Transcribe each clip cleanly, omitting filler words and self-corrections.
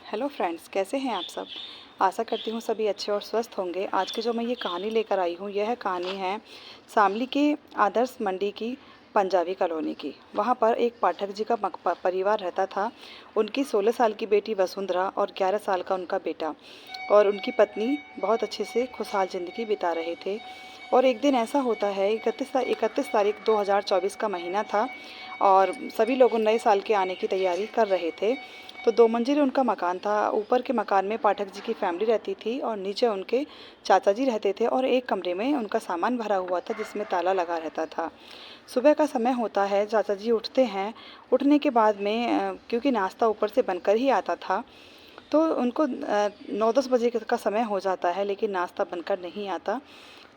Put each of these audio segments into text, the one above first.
Hello friends, कैसे हैं आप सब। आशा करती हूँ सभी अच्छे और स्वस्थ होंगे। आज की जो मैं ये कहानी लेकर आई हूँ, यह कहानी है शामली के आदर्श मंडी की पंजाबी कॉलोनी की। वहाँ पर एक पाठक जी का परिवार रहता था। उनकी 16 साल की बेटी वसुंधरा और 11 साल का उनका बेटा और उनकी पत्नी बहुत अच्छे से खुशहाल ज़िंदगी बिता रहे थे। और एक दिन ऐसा होता है, 31 तारीख 2024 का महीना था और सभी लोग नए साल के आने की तैयारी कर रहे थे। तो 2 मंजिल उनका मकान था। ऊपर के मकान में पाठक जी की फैमिली रहती थी और नीचे उनके चाचा जी रहते थे और एक कमरे में उनका सामान भरा हुआ था जिसमें ताला लगा रहता था। सुबह का समय होता है, चाचा जी उठते हैं। उठने के बाद में क्योंकि नाश्ता ऊपर से बनकर ही आता था, तो उनको 9-10 बजे का समय हो जाता है, लेकिन नाश्ता बनकर नहीं आता।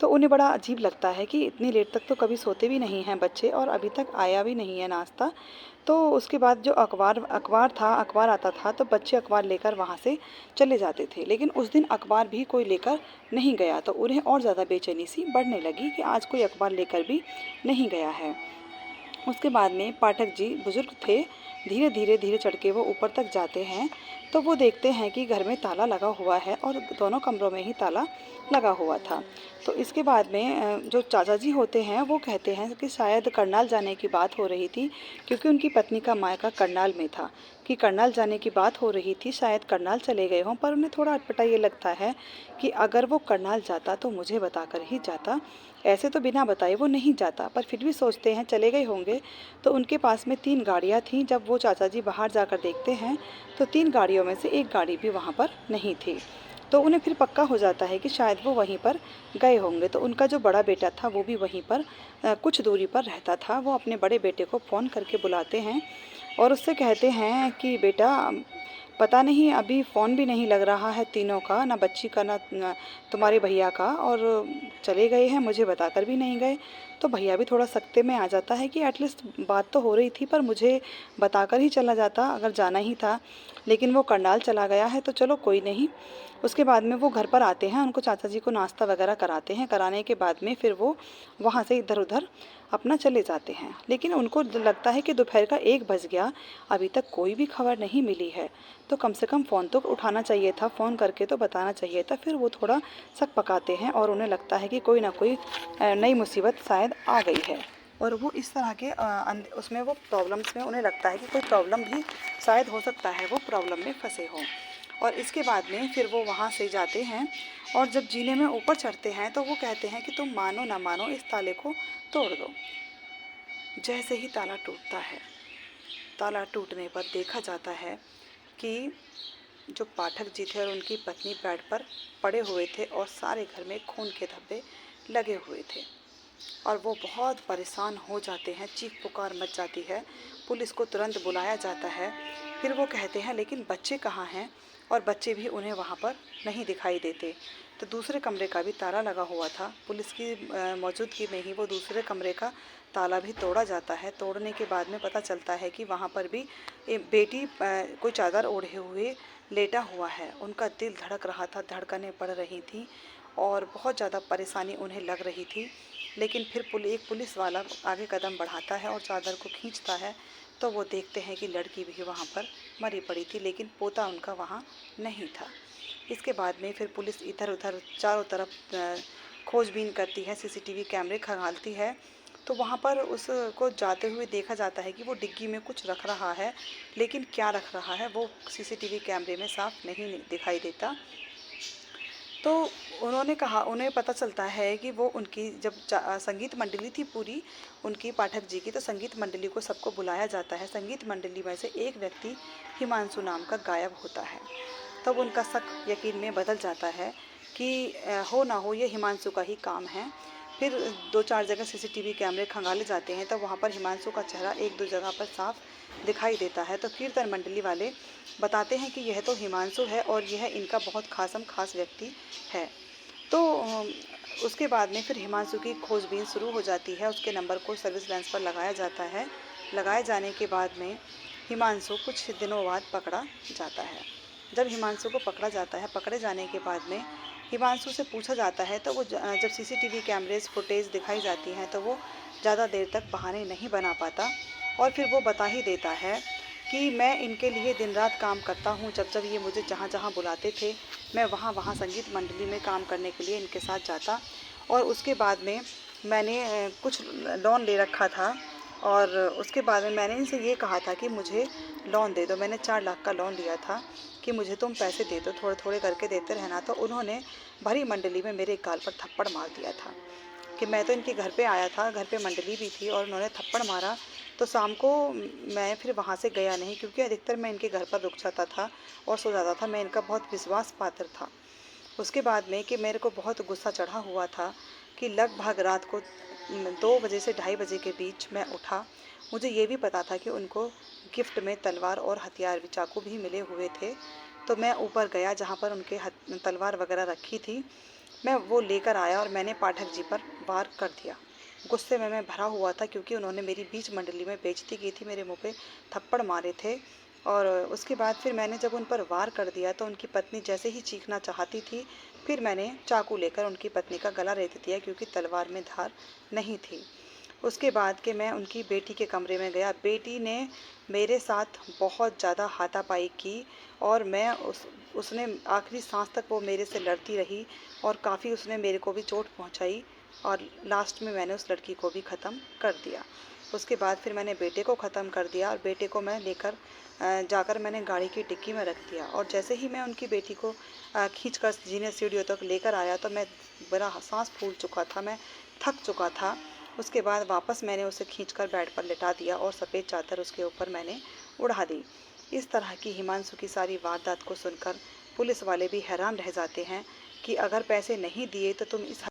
तो उन्हें बड़ा अजीब लगता है कि इतनी लेट तक तो कभी सोते भी नहीं हैं बच्चे और अभी तक आया भी नहीं है नाश्ता। तो उसके बाद जो अखबार आता था, तो बच्चे अखबार लेकर वहाँ से चले जाते थे, लेकिन उस दिन अखबार भी कोई लेकर नहीं गया। तो उन्हें और ज़्यादा बेचैनी सी बढ़ने लगी कि आज कोई अखबार लेकर भी नहीं गया है। उसके बाद में पाठक जी बुजुर्ग थे। धीरे चढ़ के वो ऊपर तक जाते हैं, तो वो देखते हैं कि घर में ताला लगा हुआ है और दोनों कमरों में ही ताला लगा हुआ था। तो इसके बाद में जो चाचा जी होते हैं वो कहते हैं कि शायद करनाल जाने की बात हो रही थी, क्योंकि उनकी पत्नी का मायका करनाल में था, कि करनाल जाने की बात हो रही थी, शायद करनाल चले गए हों। पर उन्हें थोड़ा अटपटा ये लगता है कि अगर वो करनाल जाता तो मुझे बताकर ही जाता, ऐसे तो बिना बताए वो नहीं जाता। पर फिर भी सोचते हैं चले गए होंगे। तो उनके पास में 3 गाड़ियाँ थीं। जब वो चाचा जी बाहर जाकर देखते हैं, तो 3 गाड़ियों में से एक गाड़ी भी वहाँ पर नहीं थी। तो उन्हें फिर पक्का हो जाता है कि शायद वो वहीं पर गए होंगे। तो उनका जो बड़ा बेटा था वो भी वहीं पर कुछ दूरी पर रहता था। वो अपने बड़े बेटे को फ़ोन करके बुलाते हैं और उससे कहते हैं कि बेटा, पता नहीं अभी फ़ोन भी नहीं लग रहा है तीनों का, ना बच्ची का ना तुम्हारे भैया का, और चले गए हैं, मुझे बताकर भी नहीं गए। तो भैया भी थोड़ा सख्ते में आ जाता है कि एटलीस्ट बात तो हो रही थी, पर मुझे बताकर ही चला जाता अगर जाना ही था, लेकिन वो करनाल चला गया है तो चलो कोई नहीं। उसके बाद में वो घर पर आते हैं, उनको चाचा जी को नाश्ता वगैरह कराते हैं। कराने के बाद में फिर वो वहाँ से इधर उधर अपना चले जाते हैं। लेकिन उनको लगता है कि दोपहर का 1 बज गया, अभी तक कोई भी खबर नहीं मिली है, तो कम से कम फ़ोन तो उठाना चाहिए था, फ़ोन करके तो बताना चाहिए था। फिर वो थोड़ा शक पकाते हैं और उन्हें लगता है कि कोई ना कोई नई मुसीबत शायद आ गई है। और वो इस तरह के उसमें वो प्रॉब्लम्स में उन्हें लगता है कि कोई प्रॉब्लम भी शायद हो सकता है, वो प्रॉब्लम में फंसे हों। और इसके बाद में फिर वो वहाँ से जाते हैं और जब जीने में ऊपर चढ़ते हैं, तो वो कहते हैं कि तुम मानो ना मानो, इस ताले को तोड़ दो। जैसे ही ताला टूटता है, ताला टूटने पर देखा जाता है कि जो पाठक जी थे और उनकी पत्नी बेड पर पड़े हुए थे और सारे घर में खून के धब्बे लगे हुए थे। और वो बहुत परेशान हो जाते हैं, चीख पुकार मच जाती है। पुलिस को तुरंत बुलाया जाता है। फिर वो कहते हैं लेकिन बच्चे कहाँ हैं, और बच्चे भी उन्हें वहाँ पर नहीं दिखाई देते। तो दूसरे कमरे का भी ताला लगा हुआ था। पुलिस की मौजूदगी में ही वो दूसरे कमरे का ताला भी तोड़ा जाता है। तोड़ने के बाद में पता चलता है कि वहाँ पर भी बेटी कोई चादर ओढ़े हुए लेटा हुआ है। उनका दिल धड़क रहा था, धड़कनें बढ़ रही थीं और बहुत ज़्यादा परेशानी उन्हें लग रही थी। लेकिन फिर एक पुलिस वाला आगे कदम बढ़ाता है और चादर को खींचता है, तो वो देखते हैं कि लड़की भी वहाँ पर मरी पड़ी थी, लेकिन पोता उनका वहाँ नहीं था। इसके बाद में फिर पुलिस इधर उधर चारों तरफ खोजबीन करती है, सीसीटीवी कैमरे खंगालती है। तो वहाँ पर उसको जाते हुए देखा जाता है कि वो डिग्गी में कुछ रख रहा है, लेकिन क्या रख रहा है वो सीसीटीवी कैमरे में साफ नहीं दिखाई देता। तो उन्हें पता चलता है कि वो उनकी जब संगीत मंडली थी पूरी उनकी पाठक जी की, तो संगीत मंडली को सबको बुलाया जाता है। संगीत मंडली में से एक व्यक्ति हिमांशु नाम का गायब होता है। तब उनका शक यकीन में बदल जाता है कि हो ना हो ये हिमांशु का ही काम है। फिर 2-4 जगह सीसीटीवी कैमरे खंगाले जाते हैं, तब वहाँ पर हिमांशु का चेहरा 1-2 जगह पर साफ दिखाई देता है। तो कीर्तन मंडली वाले बताते हैं कि यह तो हिमांशु है और यह इनका बहुत खास व्यक्ति है। तो उसके बाद में फिर हिमांशु की खोजबीन शुरू हो जाती है। उसके नंबर को सर्विलांस पर लगाया जाता है। लगाए जाने के बाद में हिमांशु कुछ दिनों बाद पकड़ा जाता है। जब हिमांशु को पकड़ा जाता है, पकड़े जाने के बाद में हिमांशु से पूछा जाता है, तो वो जब सीसीटीवी कैमरेज फुटेज दिखाई जाती हैं, तो वो ज़्यादा देर तक बहाने नहीं बना पाता और फिर वो बता ही देता है कि मैं इनके लिए दिन रात काम करता हूँ। जब जब ये मुझे जहाँ जहाँ बुलाते थे, मैं वहाँ वहाँ संगीत मंडली में काम करने के लिए इनके साथ जाता। और उसके बाद में मैंने कुछ लोन ले रखा था, और उसके बाद में मैंने इनसे ये कहा था कि मुझे लोन दे दो। मैंने 4 लाख का लोन लिया था कि मुझे तुम पैसे दे दो, थोड़े थोड़े करके देते रहना। तो उन्होंने भरी मंडली में मेरे गाल पर थप्पड़ मार दिया था कि मैं तो इनके घर पे आया था, घर पे मंडली भी थी, और उन्होंने थप्पड़ मारा। तो शाम को मैं फिर वहाँ से गया नहीं, क्योंकि अधिकतर मैं इनके घर पर रुक जाता था और सो जाता था। मैं इनका बहुत विश्वास पात्र था। उसके बाद में कि मेरे को बहुत गुस्सा चढ़ा हुआ था कि लगभग रात को 2 बजे से 2:30 के बीच मैं उठा। मुझे ये भी पता था कि उनको गिफ्ट में तलवार और हथियार भी, चाकू भी मिले हुए थे। तो मैं ऊपर गया जहाँ पर उनके तलवार वगैरह रखी थी, मैं वो लेकर आया और मैंने पाठक जी पर वार कर दिया। गुस्से में मैं भरा हुआ था, क्योंकि उन्होंने मेरी बीच मंडली में बेइज्जती की थी, मेरे मुंह पे थप्पड़ मारे थे। और उसके बाद फिर मैंने जब उन पर वार कर दिया तो उनकी पत्नी जैसे ही चीखना चाहती थी, फिर मैंने चाकू लेकर उनकी पत्नी का गला रेत दिया, क्योंकि तलवार में धार नहीं थी। उसके बाद कि मैं उनकी बेटी के कमरे में गया। बेटी ने मेरे साथ बहुत ज़्यादा हाथापाई की, और मैं उसने आखिरी सांस तक वो मेरे से लड़ती रही, और काफ़ी उसने मेरे को भी चोट पहुंचाई, और लास्ट में मैंने उस लड़की को भी ख़त्म कर दिया। उसके बाद फिर मैंने बेटे को ख़त्म कर दिया, और बेटे को मैं लेकर जाकर मैंने गाड़ी की डिक्की में रख दिया। और जैसे ही मैं उनकी बेटी को खींचकर जीने सीढ़ियों तक लेकर आया तो मैं, मेरा सांस फूल चुका था, मैं थक चुका था। उसके बाद वापस मैंने उसे खींचकर बेड पर लिटा दिया और सफ़ेद चादर उसके ऊपर मैंने उड़ा दी। इस तरह की हिमांशु की सारी वारदात को सुनकर पुलिस वाले भी हैरान रह जाते हैं कि अगर पैसे नहीं दिए तो तुम इस